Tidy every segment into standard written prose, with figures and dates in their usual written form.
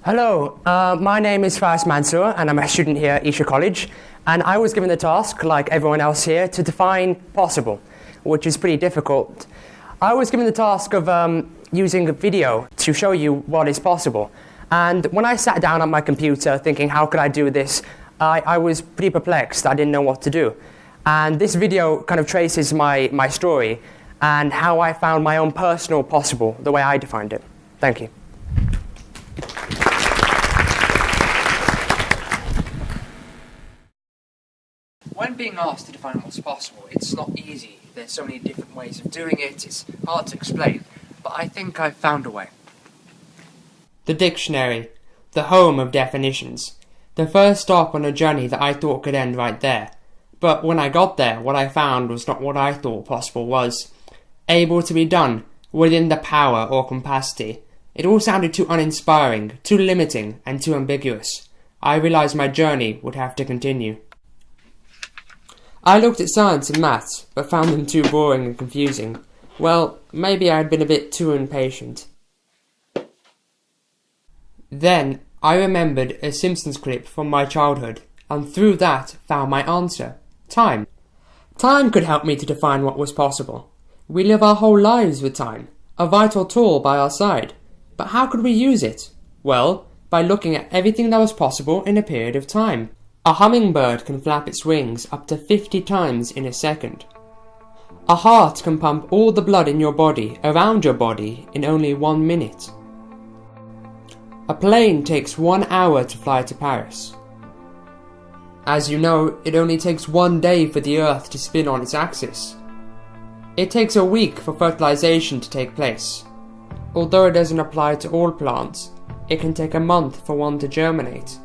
Hello, my name is Fahris Mansour and I'm a student here at Esher College, and I was given the task, like everyone else here, to define possible, which is pretty difficult. I was given the task of using a video to show you what is possible, and when I sat down at my computer thinking how could I do this, I was pretty perplexed. I didn't know what to do. And this video kind of traces my story and how I found my own personal possible, the way I defined it. Thank you. When being asked to define what's possible, it's not easy. There's so many different ways of doing it, it's hard to explain, but I think I've found a way. The dictionary, the home of definitions. The first stop on a journey that I thought could end right there. But when I got there, what I found was not what I thought possible was. Able to be done, within the power or capacity. It all sounded too uninspiring, too limiting, and too ambiguous. I realised my journey would have to continue. I looked at science and maths, but found them too boring and confusing. Well, maybe I had been a bit too impatient. Then, I remembered a Simpsons clip from my childhood, and through that found my answer. Time. Time could help me to define what was possible. We live our whole lives with time, a vital tool by our side. But how could we use it? Well, by looking at everything that was possible in a period of time. A hummingbird can flap its wings up to 50 times in a second. A heart can pump all the blood in your body around your body in only 1 minute. A plane takes 1 hour to fly to Paris. As you know, it only takes 1 day for the Earth to spin on its axis. It takes a week for fertilization to take place. Although it doesn't apply to all plants, it can take a month for one to germinate.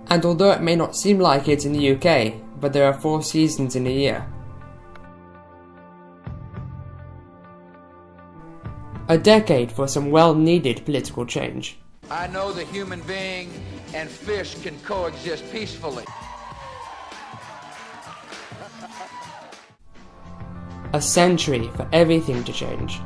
And although it may not seem like it in the UK, but there are 4 seasons in a year. A decade for some well-needed political change. I know the human being and fish can coexist peacefully. A century for everything to change.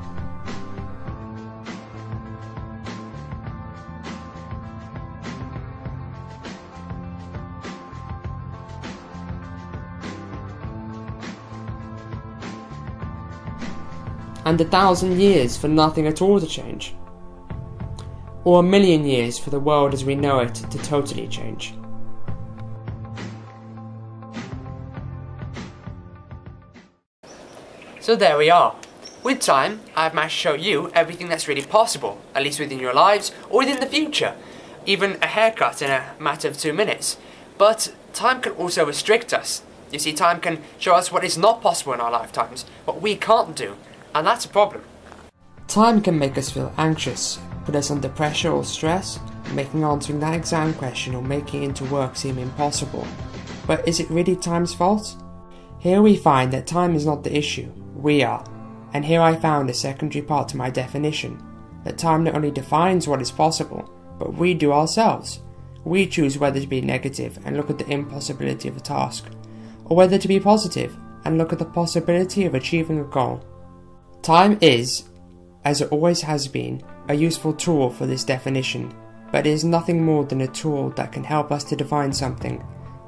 And 1,000 years for nothing at all to change. Or 1,000,000 years for the world as we know it to totally change. So there we are. With time, I've managed to show you everything that's really possible, at least within your lives or within the future. Even a haircut in a matter of 2 minutes. But time can also restrict us. You see, time can show us what is not possible in our lifetimes, what we can't do. And that's a problem. Time can make us feel anxious, put us under pressure or stress, making answering that exam question or making it into work seem impossible. But is it really time's fault? Here we find that time is not the issue, we are. And here I found a secondary part to my definition, that time not only defines what is possible, but we do ourselves. We choose whether to be negative and look at the impossibility of a task, or whether to be positive and look at the possibility of achieving a goal. Time is, as it always has been, a useful tool for this definition, but it is nothing more than a tool that can help us to define something.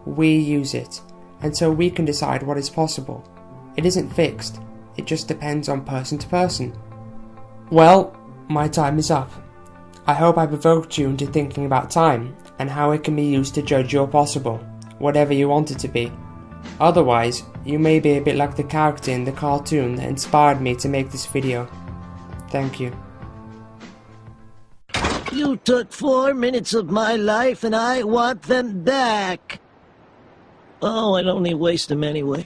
We use it, and so we can decide what is possible. It isn't fixed, it just depends on person to person. Well, my time is up. I hope I provoked you into thinking about time, and how it can be used to judge your possible, whatever you want it to be. Otherwise, you may be a bit like the character in the cartoon that inspired me to make this video. Thank you. You took 4 minutes of my life and I want them back. Oh, I'd only waste them anyway.